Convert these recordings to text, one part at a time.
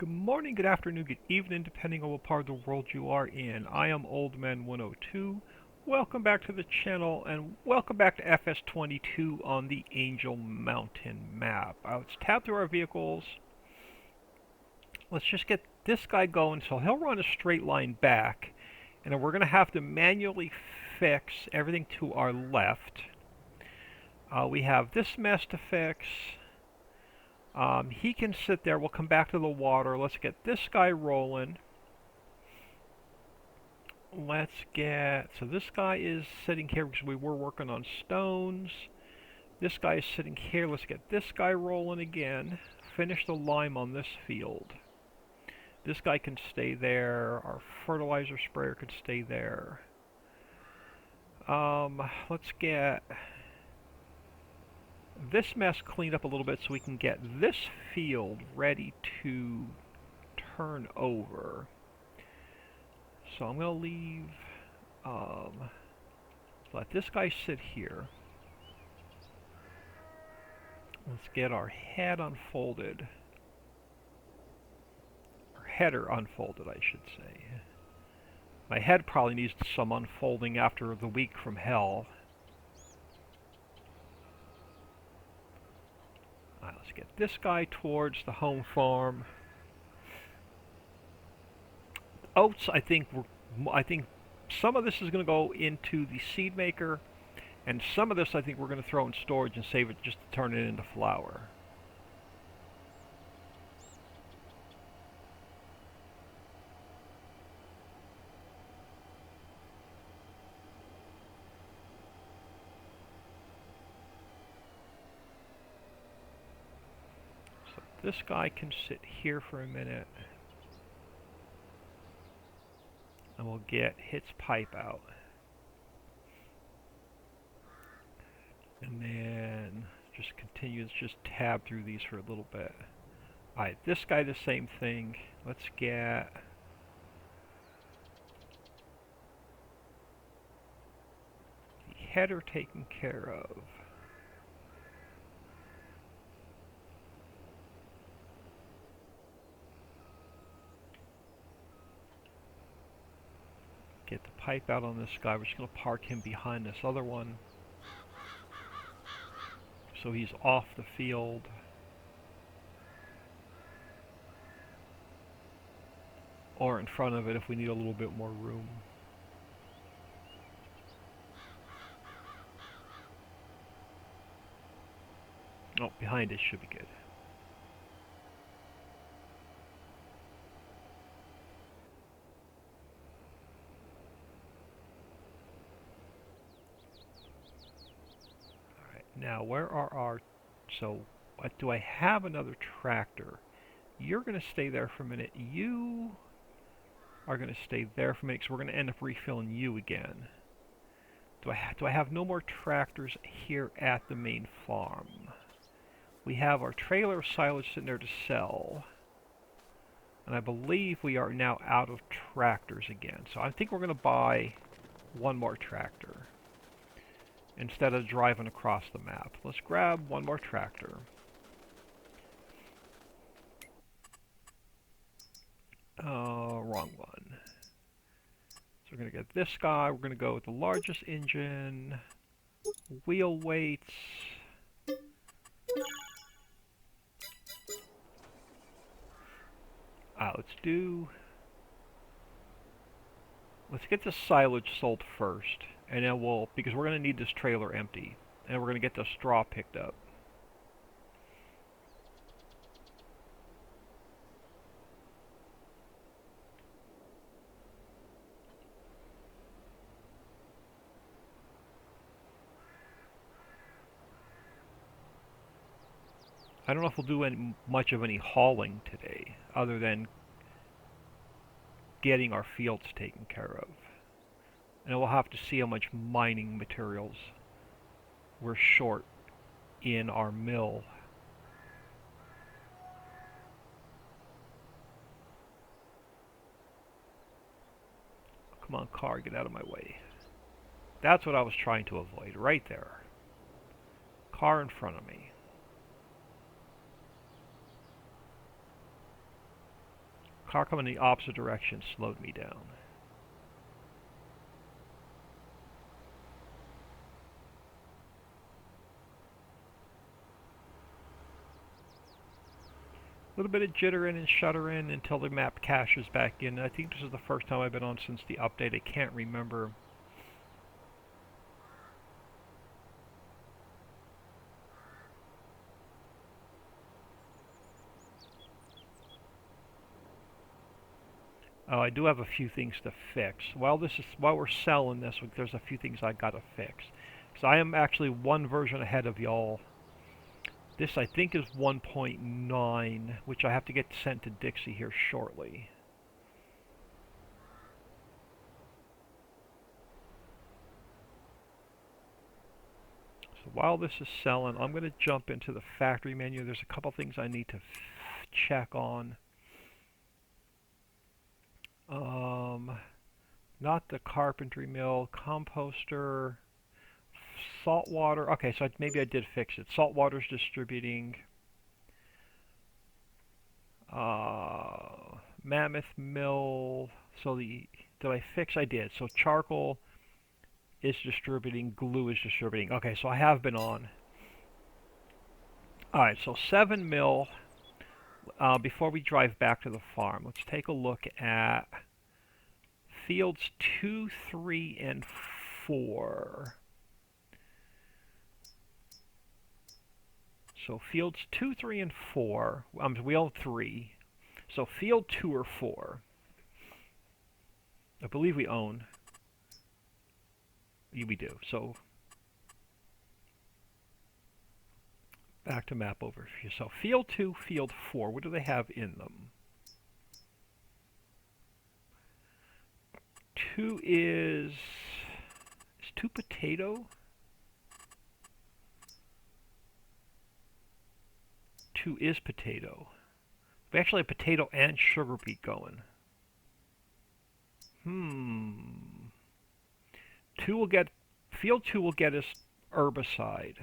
Good morning, good afternoon, good evening, depending on what part of the world you are in. I am Oldman102. Welcome back to the channel, and welcome back to FS22 on the Angel Mountain map. Let's tab through our vehicles. Let's just get this guy going, so he'll run a straight line back, and then we're going to have to manually fix everything to our left. We have this mess to fix. He can sit there. We'll come back to the water. Let's get this guy rolling. So this guy is sitting here because we were working on stones. This guy is sitting here. Let's get this guy rolling again. Finish the lime on this field. This guy can stay there. Our fertilizer sprayer can stay there. Let's get this mess cleaned up a little bit so we can get this field ready to turn over. So I'm going to leave, let this guy sit here. Let's get our head unfolded. Our header unfolded, I should say. My head probably needs some unfolding after the week from hell. Let's get this guy towards the home farm. Oats, I think some of this is going to go into the seed maker, and some of this I think we're going to throw in storage and save it just to turn it into flour. This guy can sit here for a minute, and we'll get his pipe out. And then just continue, let's just tab through these for a little bit. Alright, this guy the same thing. Let's get the header taken care of. Get the pipe out on this guy. We're just going to park him behind this other one, so he's off the field. Or in front of it if we need a little bit more room. Oh, behind it should be good. Now, where are our... So, do I have another tractor? You're going to stay there for a minute. You are going to stay there for a minute, because we're going to end up refilling you again. Do I have no more tractors here at the main farm? We have our trailer silage sitting there to sell. And I believe we are now out of tractors again. So I think we're going to buy one more tractor instead of driving across the map. Let's grab one more tractor. Wrong one. So we're going to get this guy. We're going to go with the largest engine, wheel weights. Let's get the silage sold first. And then because we're going to need this trailer empty. And we're going to get the straw picked up. I don't know if we'll do much of any hauling today, other than getting our fields taken care of. And we'll have to see how much mining materials we're short in our mill. Come on, car, get out of my way. That's what I was trying to avoid, right there. Car in front of me. car coming in the opposite direction slowed me down. A little bit of jitter in and shutter in until the map caches back in. I think this is the first time I've been on since the update. I can't remember. Oh, I do have a few things to fix. While we're selling this, there's a few things I gotta fix. So I am actually one version ahead of y'all. This I think is 1.9, which I have to get sent to Dixie here shortly. So while this is selling, I'm going to jump into the factory menu. There's a couple things I need to check on. Not the carpentry mill, composter, salt water. Okay, so maybe I did fix it. Salt water's distributing. Mammoth mill. So did I fix? I did. So charcoal is distributing, glue is distributing. Okay, so I have been on. Alright, so 7 mil. Before we drive back to the farm, let's take a look at fields 2, 3, and 4. So fields 2, 3, and 4. We own 3. So field 2 or 4. I believe we own. Yeah, we do. So back to map overview. So field 2, field 4. What do they have in them? 2 is 2 potato? 2 is potato. We actually have potato and sugar beet going. 2 will get, field 2 will get us herbicide.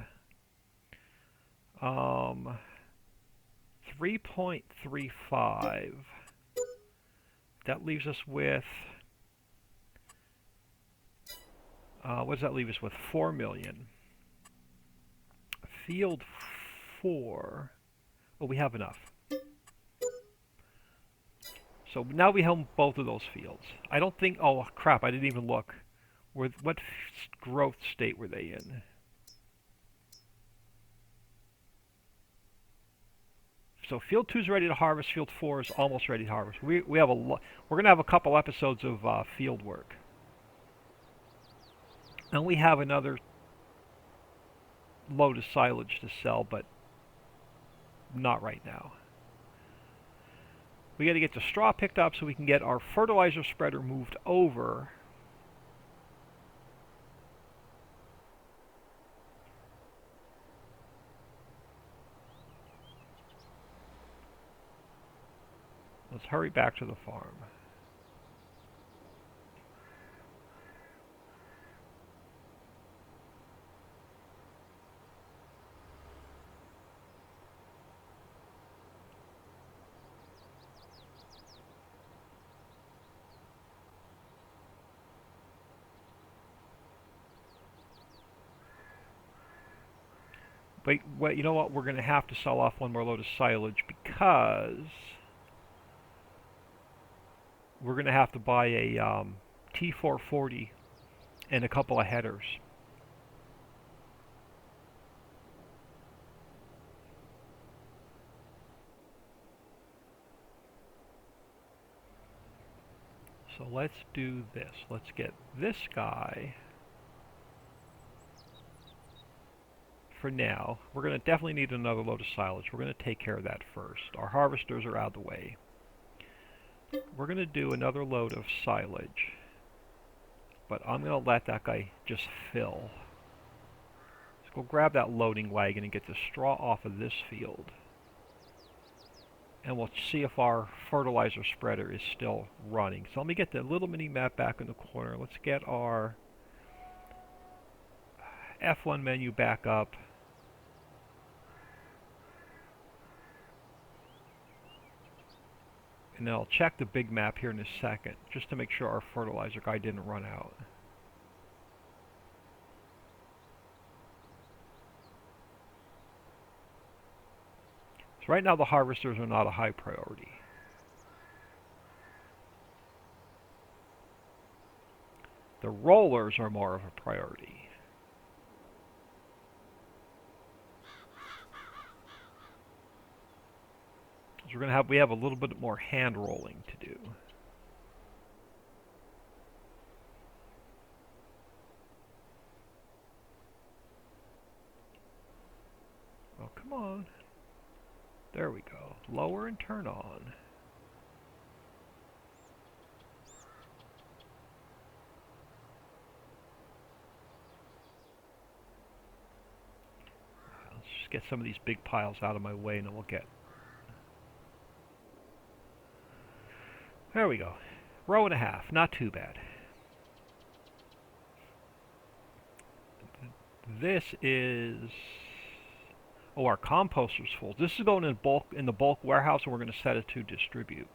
3.35. That leaves us with, what does that leave us with? 4 million. Field 4, well, we have enough. So now we own both of those fields. I don't think, oh crap, I didn't even look. What growth state were they in? So field 2 is ready to harvest, field 4 is almost ready to harvest. We have we're going to have a couple episodes of field work. And we have another load of silage to sell, but not right now. We got to get the straw picked up so we can get our fertilizer spreader moved over. Let's hurry back to the farm. But you know what? We're going to have to sell off one more load of silage because we're going to have to buy a T440 and a couple of headers. So let's do this. Let's get this guy. For now, we're going to definitely need another load of silage. We're going to take care of that first. Our harvesters are out of the way. We're going to do another load of silage. But I'm going to let that guy just fill. Let's go grab that loading wagon and get the straw off of this field. And we'll see if our fertilizer spreader is still running. So let me get the little mini map back in the corner. Let's get our F1 menu back up. And then I'll check the big map here in a second, just to make sure our fertilizer guy didn't run out. So right now the harvesters are not a high priority. The rollers are more of a priority. So we have a little bit more hand rolling to do. Oh, come on. There we go. Lower and turn on. Let's just get some of these big piles out of my way and then we'll get... There we go. Row and a half. Not too bad. This is... Oh, our composter's full. This is going in the bulk warehouse, and we're going to set it to distribute.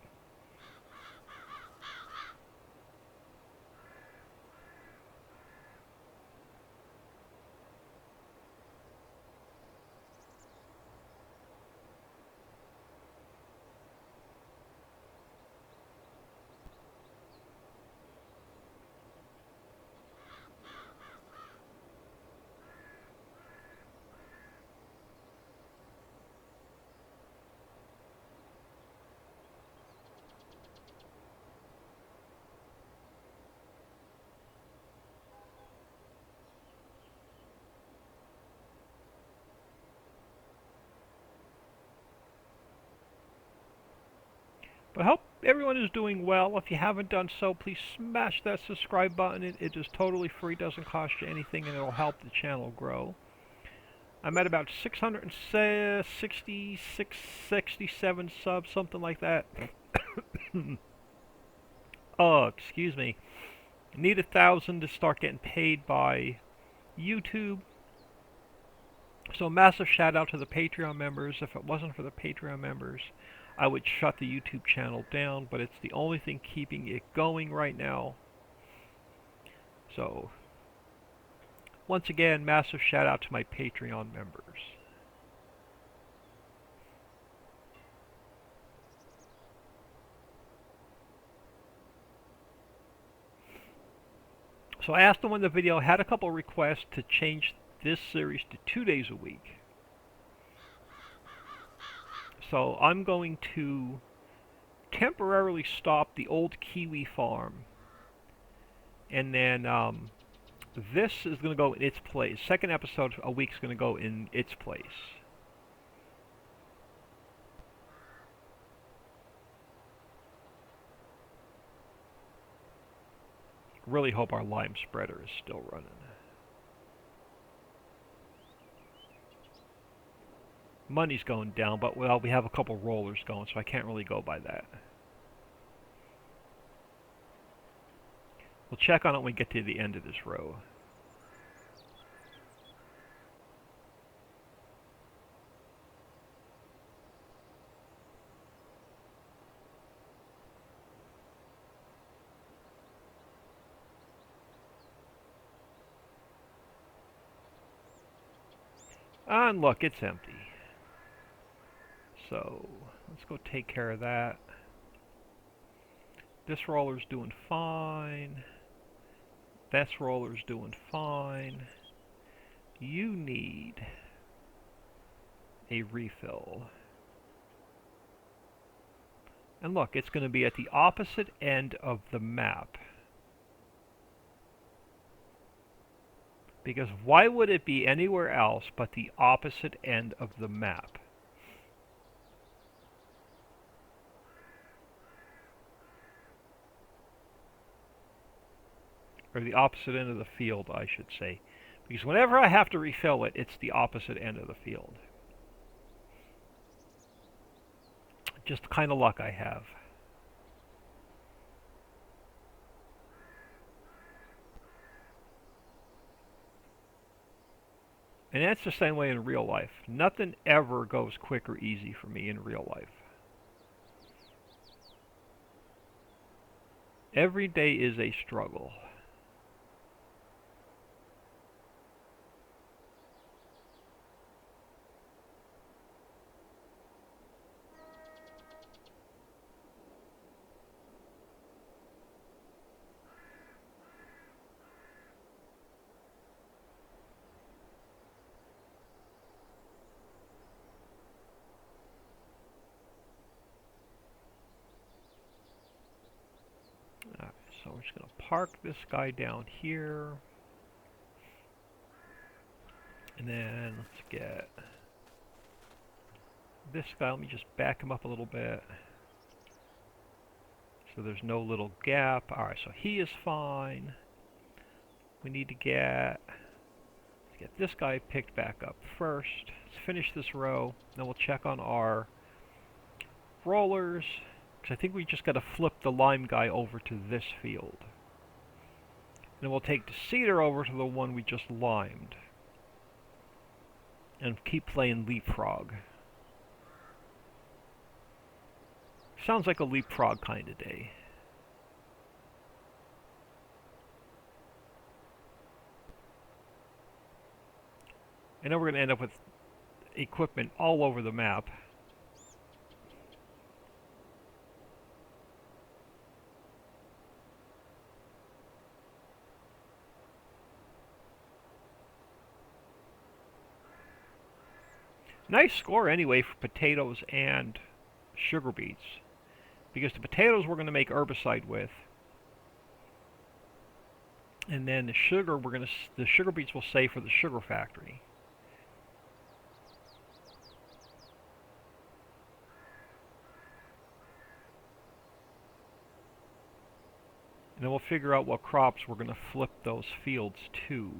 But I hope everyone is doing well. If you haven't done so, please smash that subscribe button. It is totally free, doesn't cost you anything, and it'll help the channel grow. I'm at about 666, 67 subs, something like that. Oh, excuse me. Need 1,000 to start getting paid by YouTube. So massive shout out to the Patreon members. If it wasn't for the Patreon members, I would shut the YouTube channel down, but it's the only thing keeping it going right now. So, once again, massive shout out to my Patreon members. So I asked them in the video, had a couple requests to change this series to 2 days a week. So I'm going to temporarily stop the old Kiwi farm. And then this is going to go in its place. Second episode a week is going to go in its place. Really hope our lime spreader is still running. Money's going down, but well, we have a couple rollers going, so I can't really go by that. We'll check on it when we get to the end of this row. And look, it's empty. So, let's go take care of that. This roller's doing fine. This roller's doing fine. You need a refill. And look, it's going to be at the opposite end of the map. Because why would it be anywhere else but the opposite end of the map? Or the opposite end of the field, I should say. Because whenever I have to refill it, it's the opposite end of the field. Just the kind of luck I have. And that's the same way in real life. Nothing ever goes quick or easy for me in real life. Every day is a struggle. Alright, so we're just going to park this guy down here. And then let's get this guy. Let me just back him up a little bit, so there's no little gap. Alright, so he is fine. We need to get this guy picked back up first. Let's finish this row, then we'll check on our rollers, because I think we just got to flip the lime guy over to this field. Then we'll take the cedar over to the one we just limed, and keep playing leapfrog. Sounds like a leapfrog kind of day. I know we're going to end up with equipment all over the map. Nice score anyway for potatoes and sugar beets, because the potatoes we're going to make herbicide with, and then the sugar the sugar beets will save for the sugar factory. And then we'll figure out what crops we're going to flip those fields to.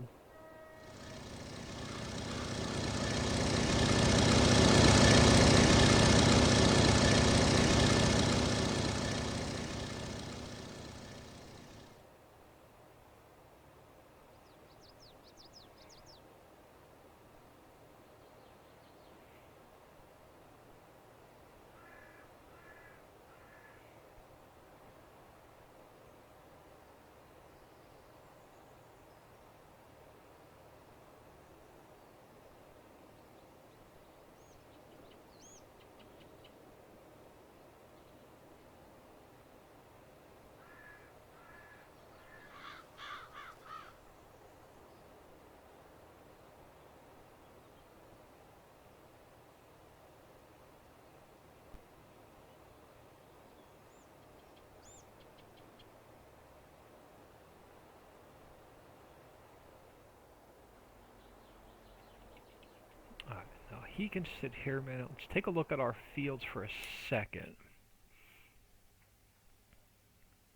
Now he can sit here a minute. Let's take a look at our fields for a second.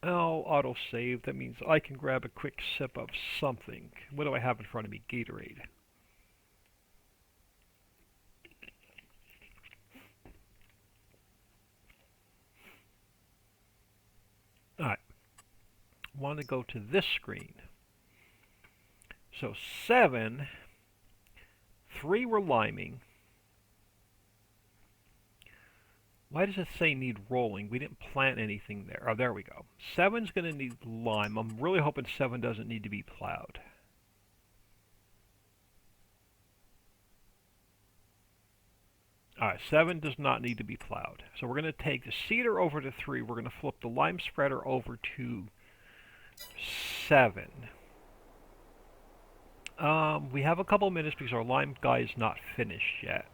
Oh, autosave. That means I can grab a quick sip of something. What do I have in front of me? Gatorade. Alright. Want to go to this screen. So 7, 3 we're liming. Why does it say need rolling? We didn't plant anything there. Oh, there we go. 7's going to need lime. I'm really hoping 7 doesn't need to be plowed. Alright, 7 does not need to be plowed. So we're going to take the cedar over to 3. We're going to flip the lime spreader over to 7. We have a couple minutes because our lime guy is not finished yet.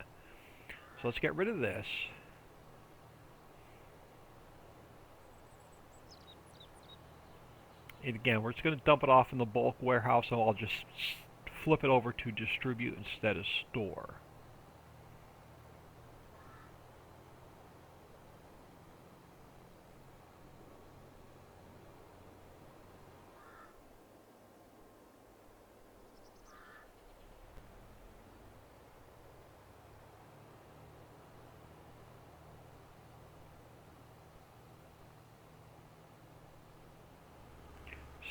So let's get rid of this. And again, we're just going to dump it off in the bulk warehouse, so I'll just flip it over to distribute instead of store.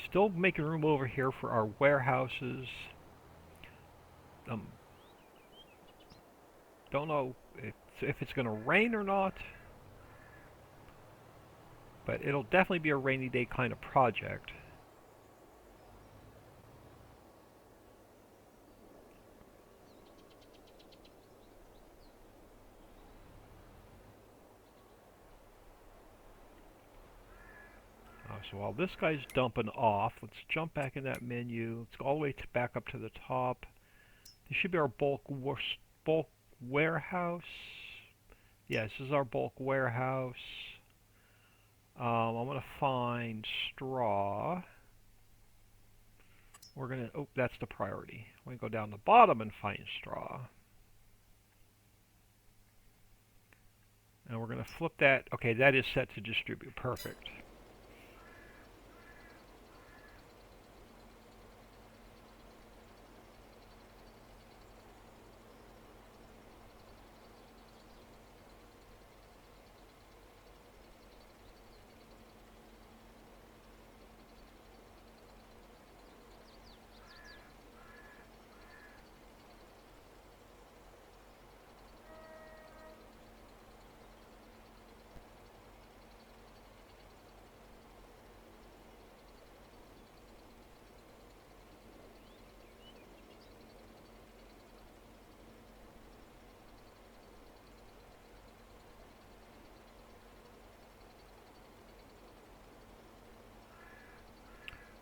Still making room over here for our warehouses. Don't know if it's going to rain or not. But it'll definitely be a rainy day kind of project. So while this guy's dumping off, let's jump back in that menu. Let's go all the way back up to the top. This should be our bulk warehouse. Yeah, this is our bulk warehouse. I'm gonna find straw. We're gonna, oh, that's the priority. We're gonna go down the bottom and find straw. And we're gonna flip that. Okay, that is set to distribute. Perfect.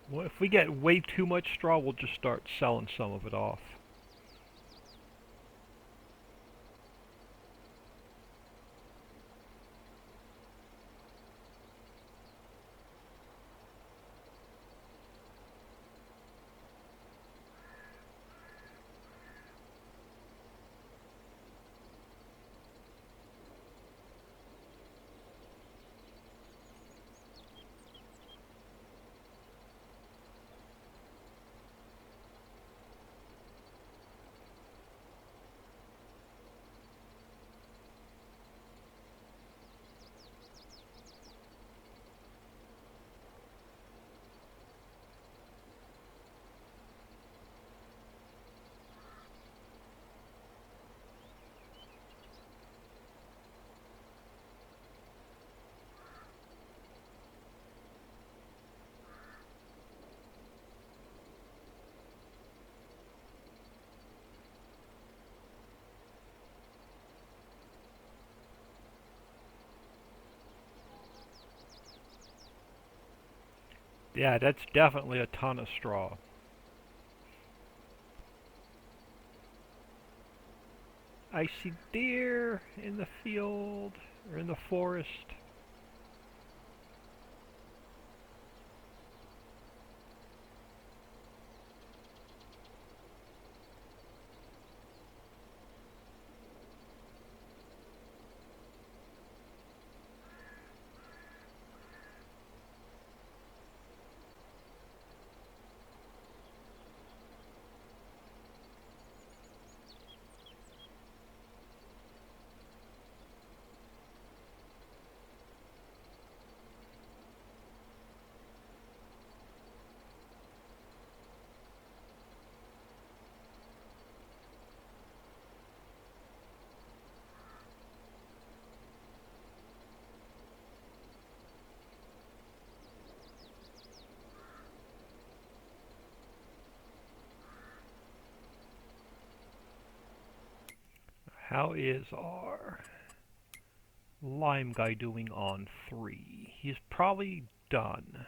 Well, if we get way too much straw, we'll just start selling some of it off. Yeah, that's definitely a ton of straw. I see deer in the field, or in the forest. How is our lime guy doing on 3? He's probably done.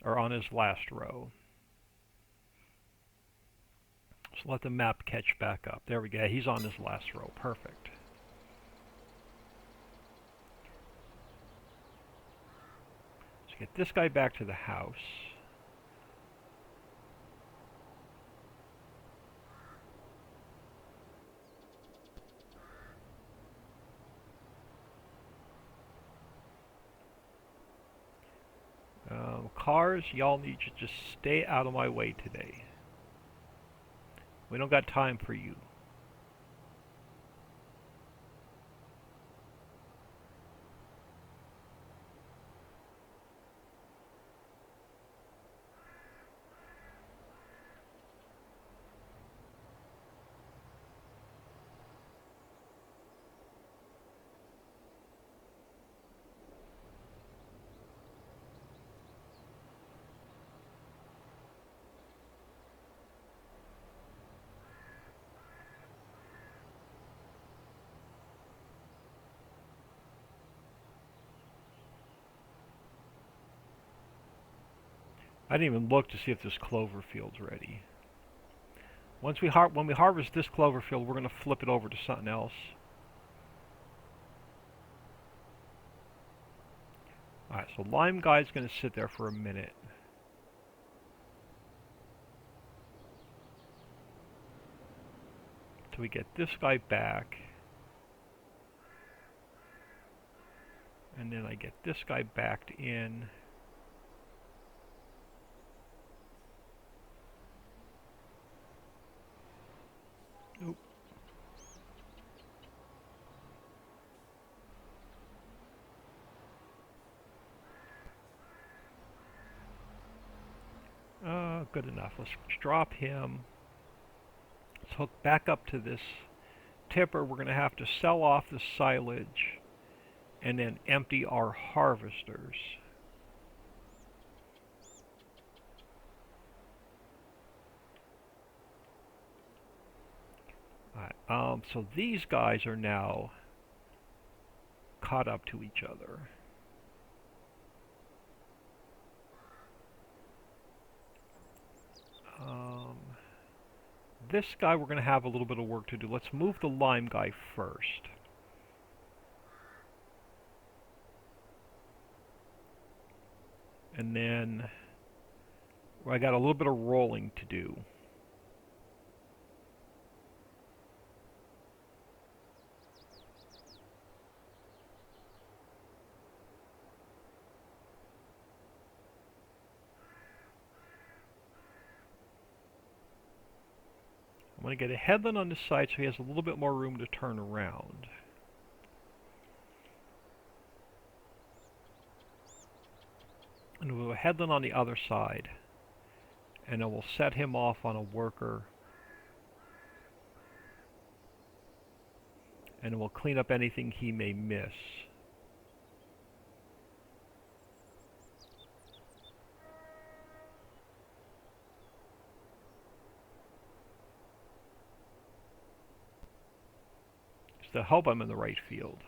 Or on his last row. So let the map catch back up. There we go. He's on his last row. Perfect. Let's get this guy back to the house. Cars, y'all need to just stay out of my way today. We don't got time for you. I didn't even look to see if this clover field's ready. When we harvest this clover field, we're going to flip it over to something else. Alright, so lime guy's going to sit there for a minute. Till we get this guy back. And then I get this guy backed in. Oop. Good enough. Let's drop him. Let's hook back up to this tipper. We're going to have to sell off the silage and then empty our harvesters. Alright, so these guys are now caught up to each other. This guy we're going to have a little bit of work to do. Let's move the lime guy first. And then I got a little bit of rolling to do. I'm going to get a headland on this side so he has a little bit more room to turn around. And we'll have a headland on the other side. And then we'll set him off on a worker. And we'll clean up anything he may miss. Just to hope I'm in the right field.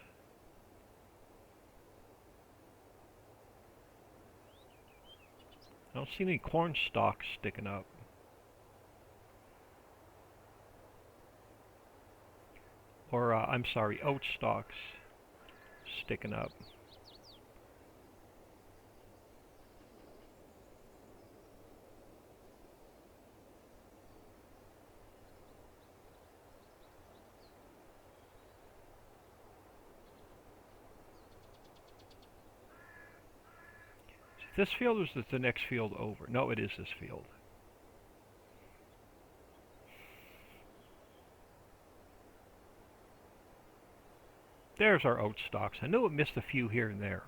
I don't see any corn stalks sticking up. Or, I'm sorry, oat stalks sticking up. This field or is it the next field over? No, it is this field. There's our oat stalks. I knew it missed a few here and there.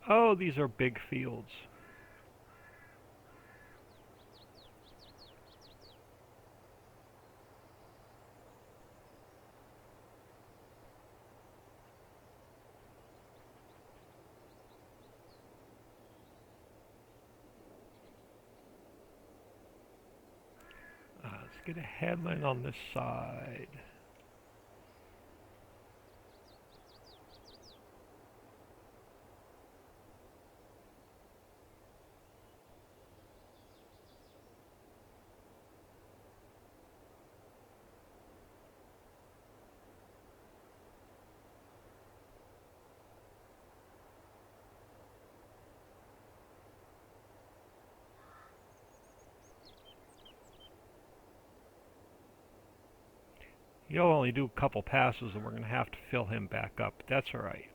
Oh, these are big fields. Let's get a headland on this side. You'll only do a couple passes and we're going to have to fill him back up. That's alright.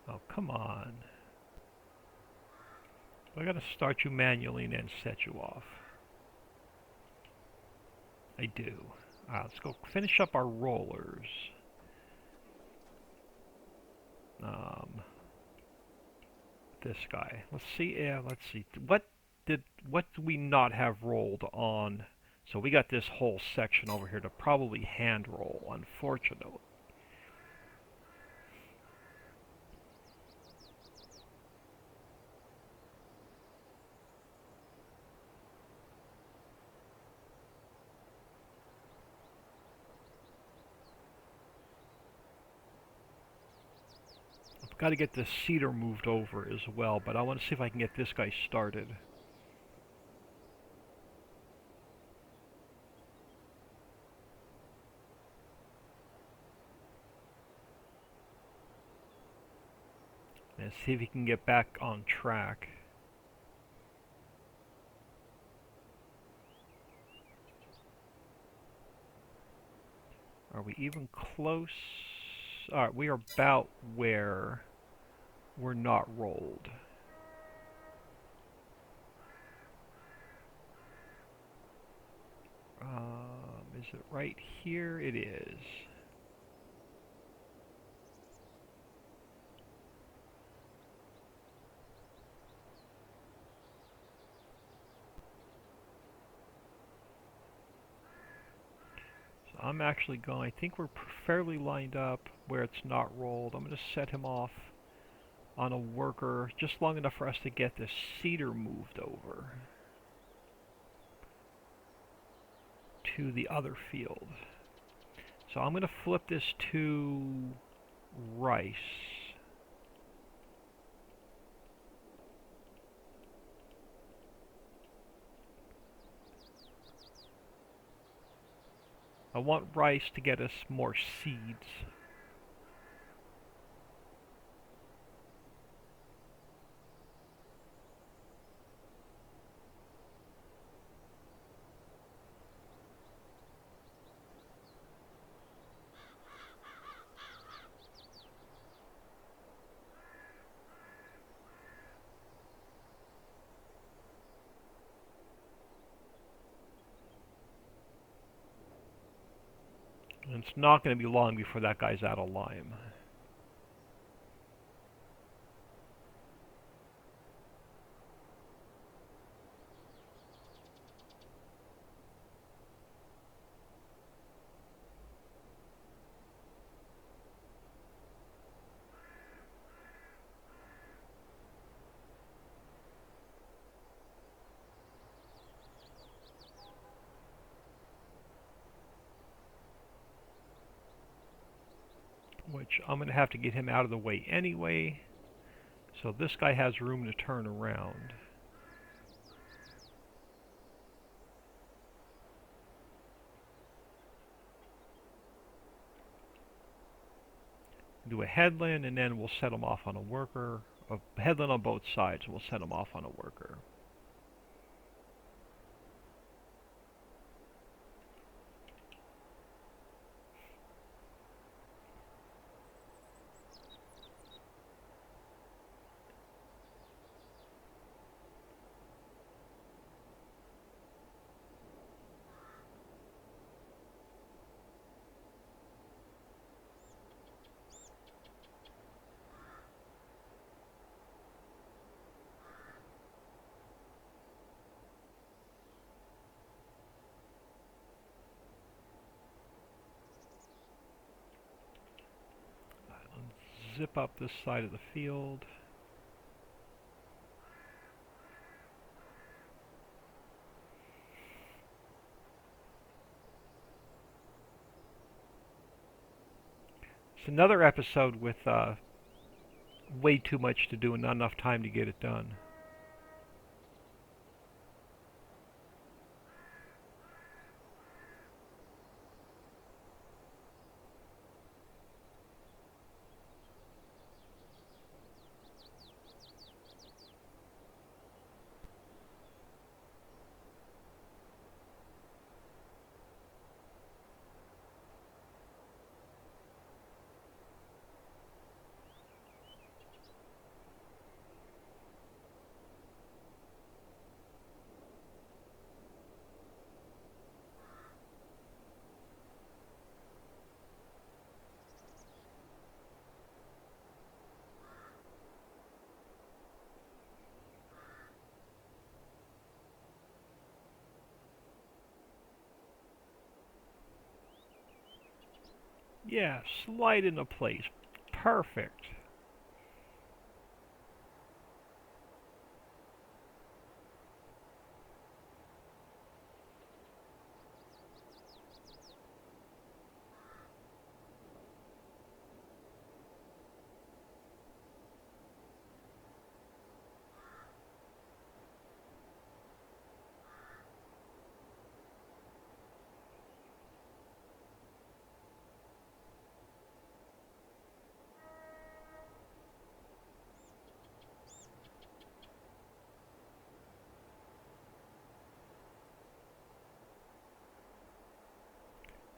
Oh, come on. I got to start you manually and then set you off. I do. Let's go finish up our rollers. This guy. Let's see. Yeah, let's see. What do we not have rolled on? So we got this whole section over here to probably hand roll, unfortunately. I've got to get this cedar moved over as well, but I want to see if I can get this guy started. And see if he can get back on track. Are we even close? Alright, we are about where we're not rolled. Is it right here? It is. So I'm actually going, I think we're fairly lined up where it's not rolled. I'm going to set him off on a worker just long enough for us to get this cedar moved over to the other field. So I'm going to flip this to rice. I want rice to get us more seeds. And it's not going to be long before that guy's out of lime. Which I'm going to have to get him out of the way anyway. So this guy has room to turn around. Do a headland and then we'll set him off on a worker. A headland on both sides, we'll set him off on a worker. Zip up this side of the field. It's another episode with way too much to do and not enough time to get it done. Yeah, slide into place. Perfect.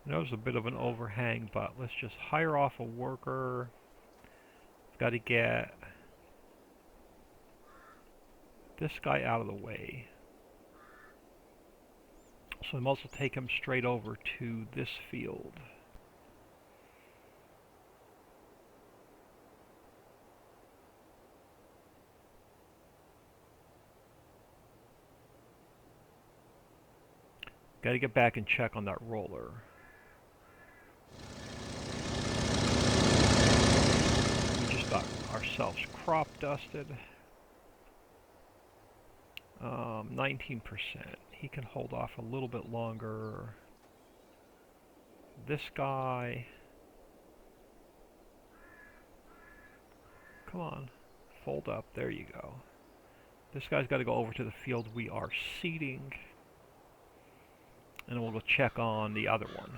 There's a bit of an overhang, but let's just hire off a worker. Got to get this guy out of the way. So I'm also take him straight over to this field. Got to get back and check on that roller. We just got ourselves crop dusted. 19%. He can hold off a little bit longer. This guy. Come on. Fold up. There you go. This guy's got to go over to the field we are seeding. And then we'll go check on the other one.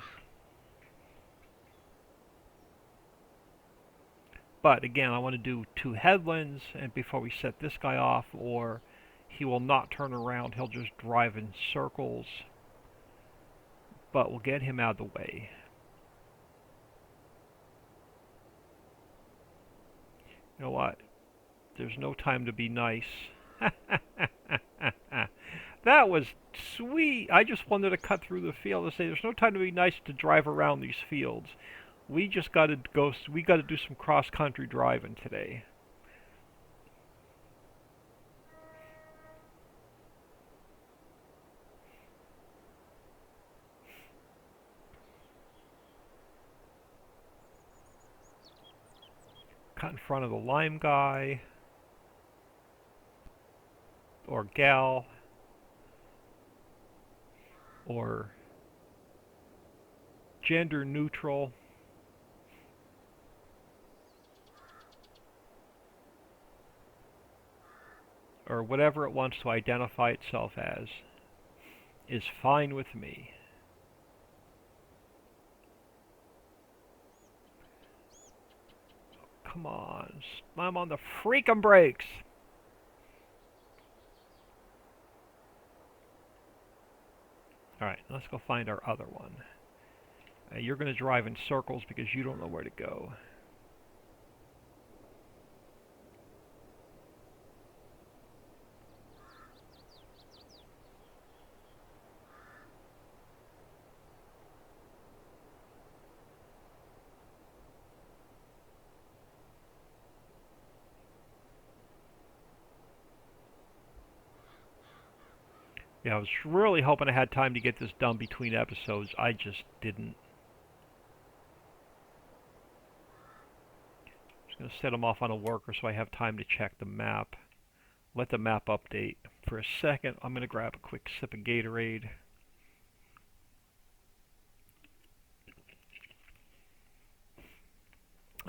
But again, I want to do 2 headlands and before we set this guy off, or he will not turn around. He'll just drive in circles. But we'll get him out of the way. You know what? There's no time to be nice. That was sweet. I just wanted to cut through the field and say there's no time to be nice to drive around these fields. We just got to go. We got to do some cross-country driving today. Cut in front of the lime guy or gal or gender neutral. Or whatever it wants to identify itself as is fine with me. Come on, slam on the freaking brakes. Alright, let's go find our other one. You're going to drive in circles because you don't know where to go. Yeah, I was really hoping I had time to get this done between episodes. I just didn't. Just going to set them off on a worker so I have time to check the map. Let the map update. For a second, I'm going to grab a quick sip of Gatorade.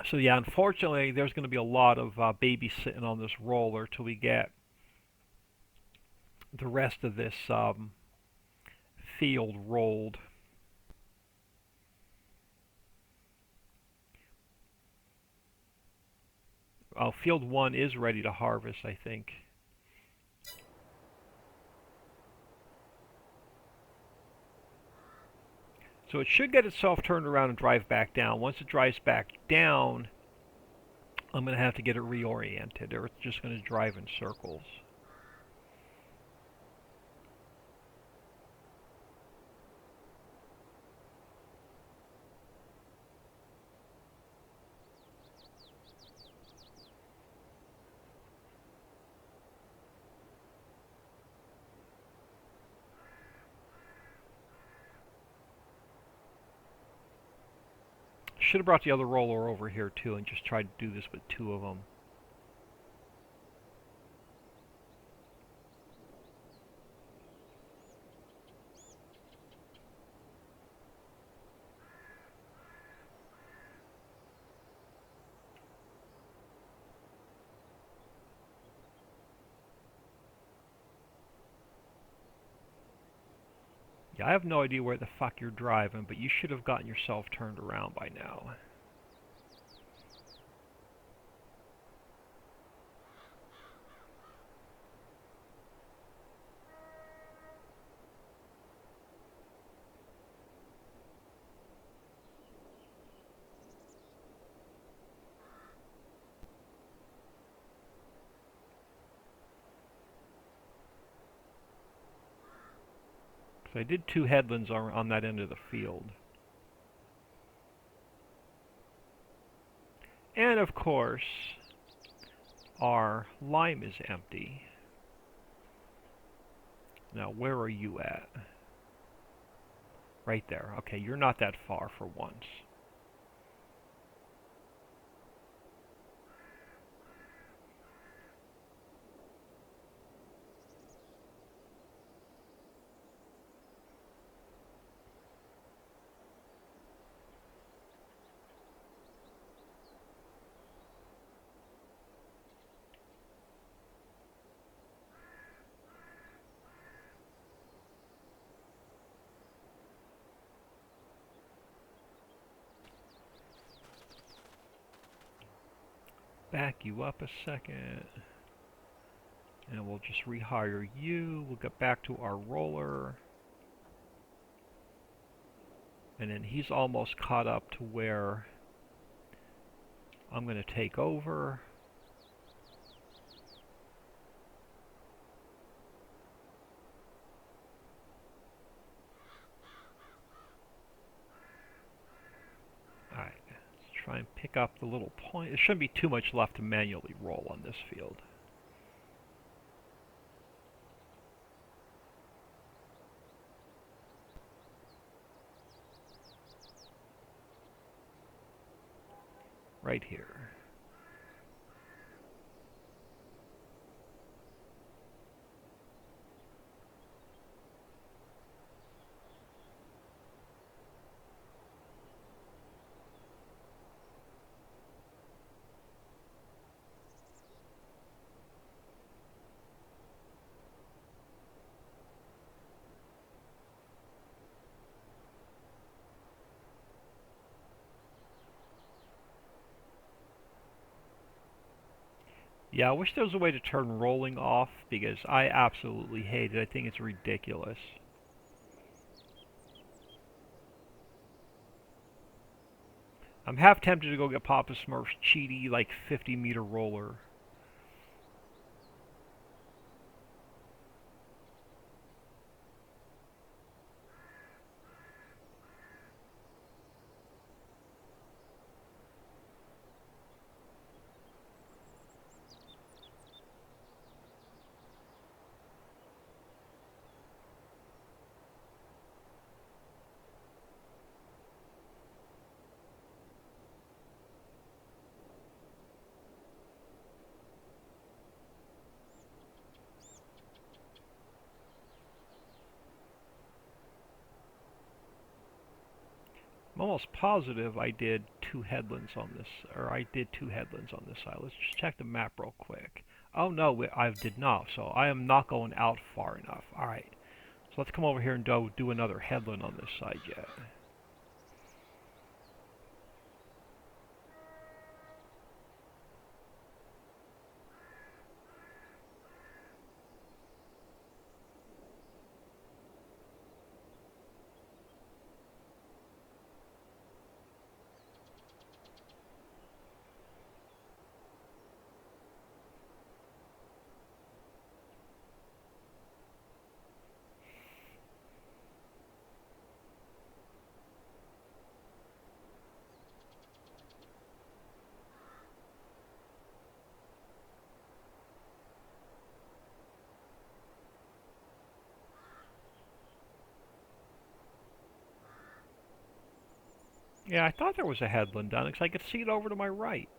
So yeah, unfortunately, there's going to be a lot of babysitting on this roller till we get the rest of this field rolled. Field 1 is ready to harvest, I think. So it should get itself turned around and drive back down. Once it drives back down, I'm going to have to get it reoriented, or it's just going to drive in circles. should have brought the other roller over here too and just tried to do this with two of them. Yeah, I have no idea where the fuck you're driving, but you should have gotten yourself turned around by now. So I did two headlands on that end of the field. And of course, our lime is empty. Now, where are you at? Right there. Okay, you're not that far for once. Back you up a second. And we'll just rehire you. We'll get back to our roller. And then he's almost caught up to where I'm going to take over. Alright, let's try and pick up the little point. There shouldn't be too much left to manually roll on this field. Right here. Yeah, I wish there was a way to turn rolling off, because I absolutely hate it. I think it's ridiculous. I'm half tempted to go get Papa Smurf's cheaty, like, 50-meter roller. I'm almost positive I did two headlands on this, or I did two headlands on this side. Let's just check the map real quick. Oh no, I did not, so I am not going out far enough. Alright, so let's come over here and do another headland on this side yet. Yeah, I thought there was a headland done because I could see it over to my right.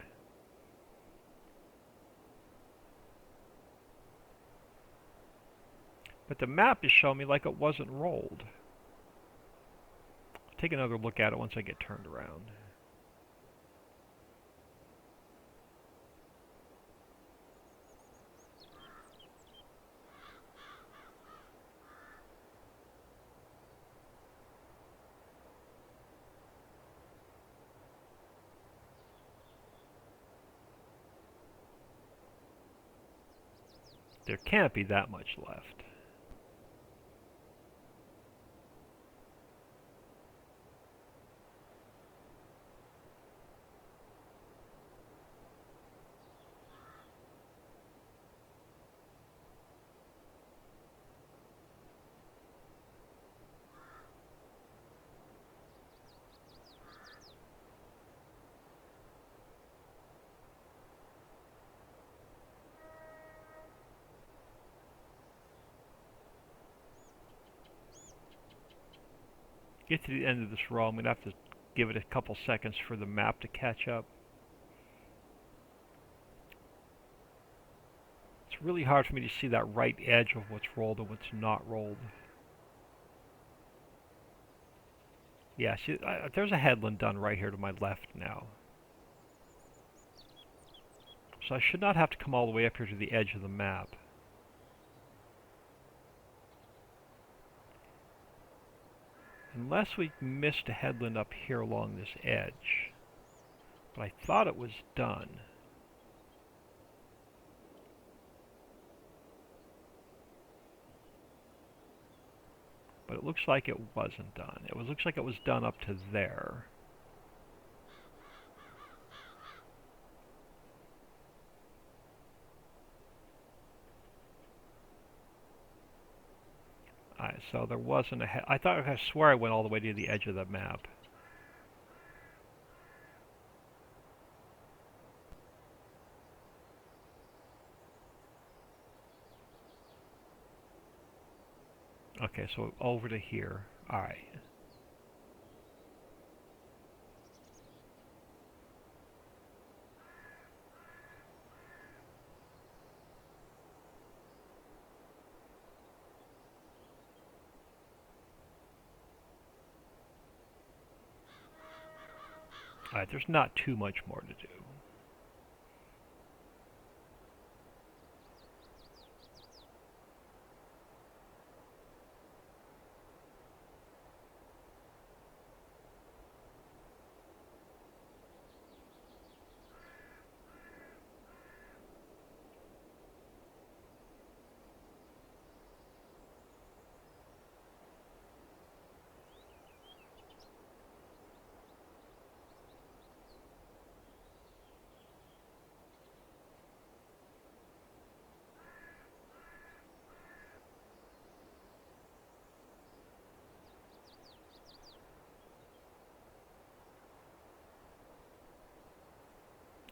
But the map is showing me like it wasn't rolled. I'll take another look at it once I get turned around. There can't be that much left. Get to the end of this row, I'm going to have to give it a couple seconds for the map to catch up. It's really hard for me to see that right edge of what's rolled and what's not rolled. Yeah, see, there's a headland done right here to my left now. So I should not have to come all the way up here to the edge of the map. Unless we missed a headland up here along this edge. But I thought it was done. But it looks like it wasn't done. It looks like it was done up to there. Alright, so there wasn't a I swear I went all the way to the edge of the map. Okay, so over to here. Alright. Alright, there's not too much more to do.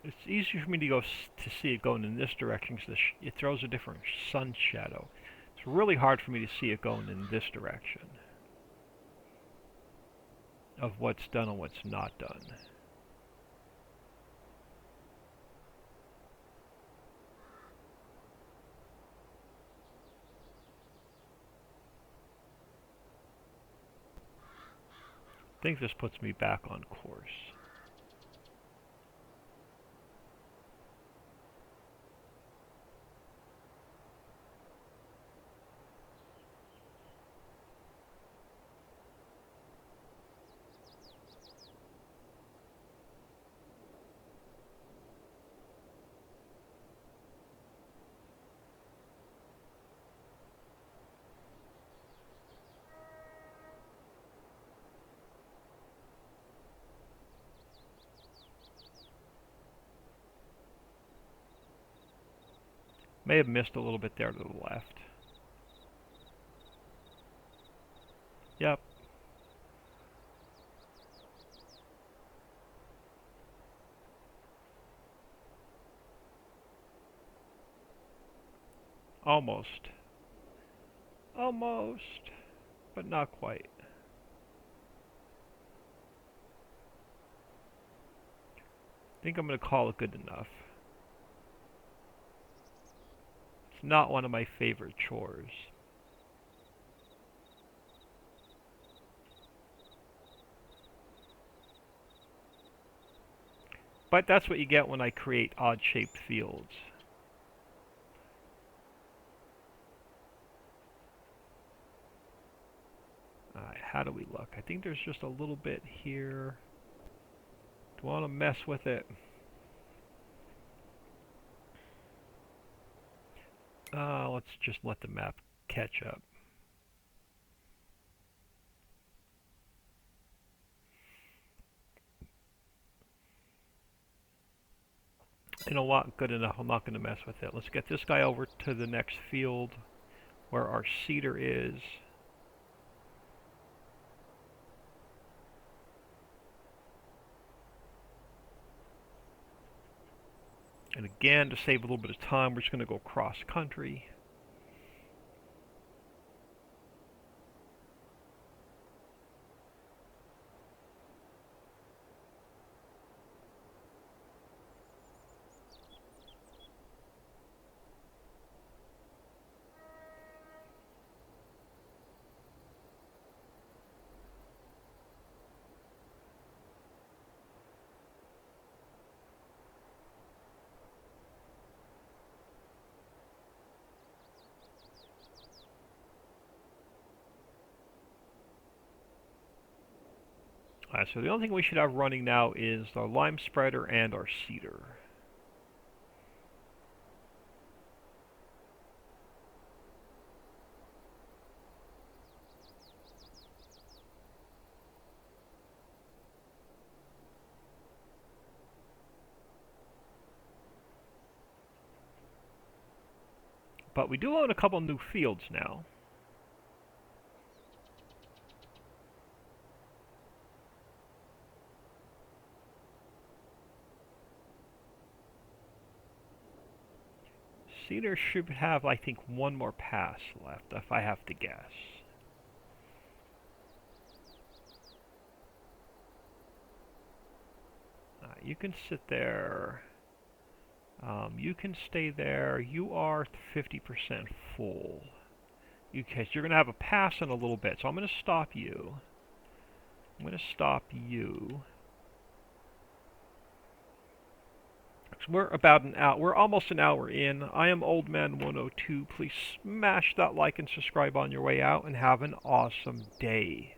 It's easier for me to see it going in this direction because it throws a different sun shadow. It's really hard for me to see it going in this direction of what's done and what's not done. I think this puts me back on course. May have missed a little bit there to the left. Yep. Almost. Almost. But not quite. think I'm going to call it good enough. It's not one of my favorite chores. But that's what you get when I create odd-shaped fields. Alright, how do we look? I think there's just a little bit here. Do I want to mess with it? Let's just let the map catch up. You know what? Good enough. I'm not going to mess with it. Let's get this guy over to the next field where our cedar is. And again, to save a little bit of time, we're just going to go cross country. So the only thing we should have running now is our lime spreader and our cedar. But we do own a couple new fields now. Cedar should have, I think, one more pass left, if I have to guess. You can sit there. You can stay there. You are 50% full. Okay, so you're going to have a pass in a little bit, so I'm going to stop you. I'm going to stop you. So we're about an hour. We're almost an hour in. I am Old Man 102. Please smash that like and subscribe on your way out, and have an awesome day.